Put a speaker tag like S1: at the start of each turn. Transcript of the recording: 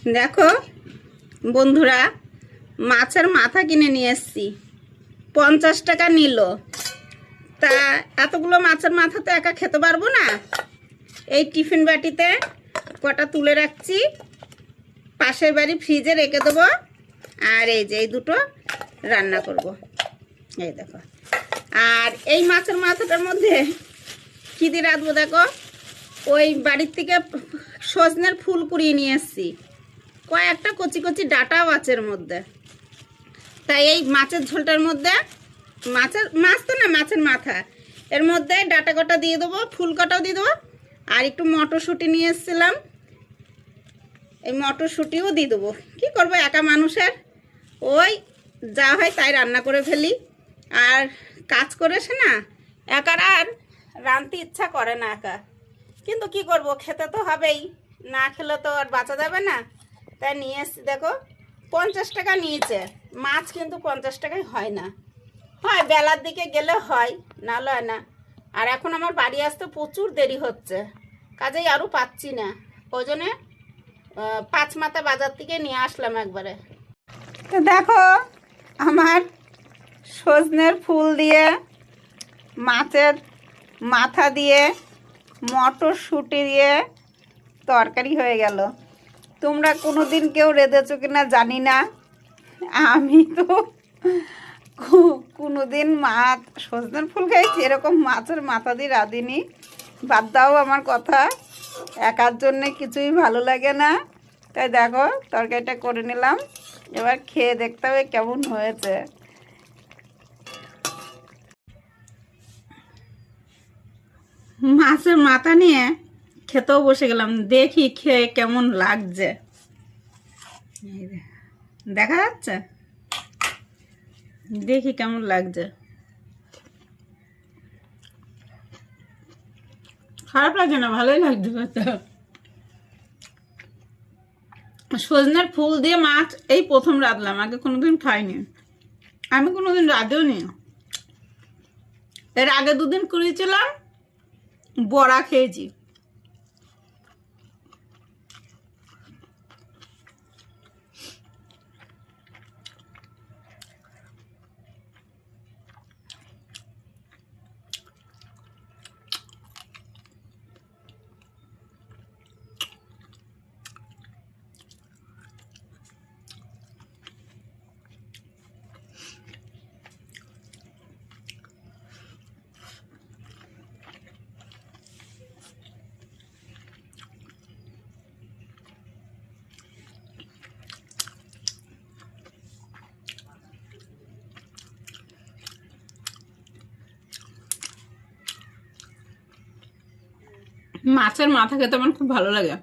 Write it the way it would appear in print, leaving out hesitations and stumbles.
S1: দেখো বন্ধুরা, মাছের মাথা কিনে নিয়ে এসছি। 50 টাকা নিল। তা এতগুলো মাছের মাথা তো একা খেতে পারবো না। এই টিফিন বাটিতে কটা তুলে রাখছি, পাশের বাড়ি ফ্রিজে রেখে দেবো। আর এই যে এই দুটো রান্না করব। এই দেখো, আর এই মাছের মাথাটার মধ্যে কী দিয়ে রাখবো দেখো, ওই বাড়ির থেকে সজনের ফুল কুড়িয়ে নিয়ে এসছি। কয়েকটা কচি কচি ডাটাও আছে এর মধ্যে। তাই এই মাছের ঝোলটার মধ্যে মাছ তো না, মাছের মাথা, এর মধ্যে ডাটা কটা দিয়ে দেবো, ফুল কটাও দিয়ে দেবো। আর একটু মটরশুঁটি নিয়ে এসেছিলাম, এই মটরশুঁটিও দিয়ে দেবো। কী করবো, একা মানুষের ওই যা হয় তাই রান্না করে ফেলি। আর কাজ করেছে না, একার আর রাঁধতে ইচ্ছা করে না একা, কিন্তু কি করব, খেতে তো হবেই, না খেলে তো আর বাঁচা যাবে না। তাই নিয়ে এসছি। দেখো 50 টাকা নিয়েছে। মাছ কিন্তু 50 টাকায় হয় না, হয় বেলার দিকে গেলে হয়, না লয় না। আর এখন আমার বাড়ি আসতে প্রচুর দেরি হচ্ছে, কাজেই আরও পাচ্ছি না। ওই জন্যে 5 মাথা বাজার থেকে নিয়ে আসলাম একবারে। তো দেখো আমার সজনের ফুল দিয়ে, মাছের মাথা দিয়ে, মটরশুঁটি দিয়ে তরকারি হয়ে গেল। তোমরা কোনো দিন কেউ রেঁধেছো কিনা জানি না, আমি তো কোনো দিন মাছ সজনের ফুল খাইছি, এরকম মাছের মাথা দিয়ে রাঁধিনি। বাদ দাও আমার কথা, একার জন্যে কিছুই ভালো লাগে না। তাই দেখো তরকারিটা করে নিলাম, এবার খেয়ে দেখতে হবে কেমন হয়েছে। মাছের মাথা নিয়ে খেতেও বসে গেলাম, দেখি খেয়ে কেমন লাগছে। দেখা যাচ্ছে, দেখি কেমন লাগছে। খারাপ লাগছে না, ভালোই লাগছে। সজনের ফুল দিয়ে মাছ এই প্রথম রাঁধলাম, আগে কোনোদিন খাইনি, আমি কোনোদিন রাঁধেও নি। এর আগে 2 দিন করেছিলাম, বড়া খেয়েছি। মাছের মাথা খেতে আমার খুব ভালো লাগে।